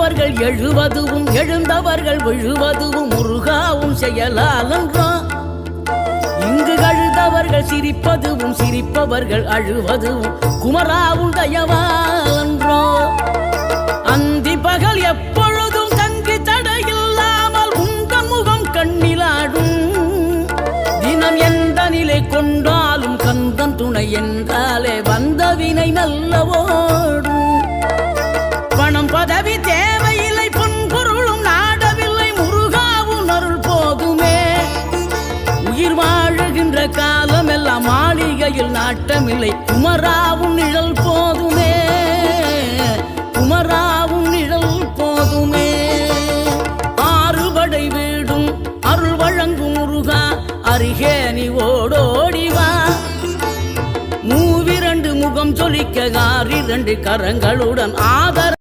விழுந்தவர்கள் எழுவதுவும் எழுந்தவர்கள் விழுவதுவும் முருகாவும் செயலாலன்றோ. இங்கு அழுதவர்கள் சிரிப்பதுவும் சிரிப்பவர்கள் அழுவதுவும் குமராவும் தயவாலன்றோ. அந்தி பகல் எப்பொழுதும் தங்கி தடையில்லாமல் உங்கள் முகம் கண்ணிலாடும். தினம் எந்த நிலை கொண்டாலும் கந்தன் துணை என்றாலே வந்த வினை நல்லவோடும். பணம் பதவி தேவையில்லை பொன்பொருளும் நாடவில்லை முருகாவும் அருள் போதுமே. உயிர் வாழுகின்ற காலம் எல்லாம் மாளிகையில் நாட்டமில்லை குமராவும் நிழல் போதுமே. குமராவும் நிழல் போதுமே. ஆறுபடை வீடும் அருள் வழங்கும் முருகா அருகே நீ ஓடோடிவா. மூவிரண்டு முகம் சொலிக்க 6 கரங்களுடன் ஆதர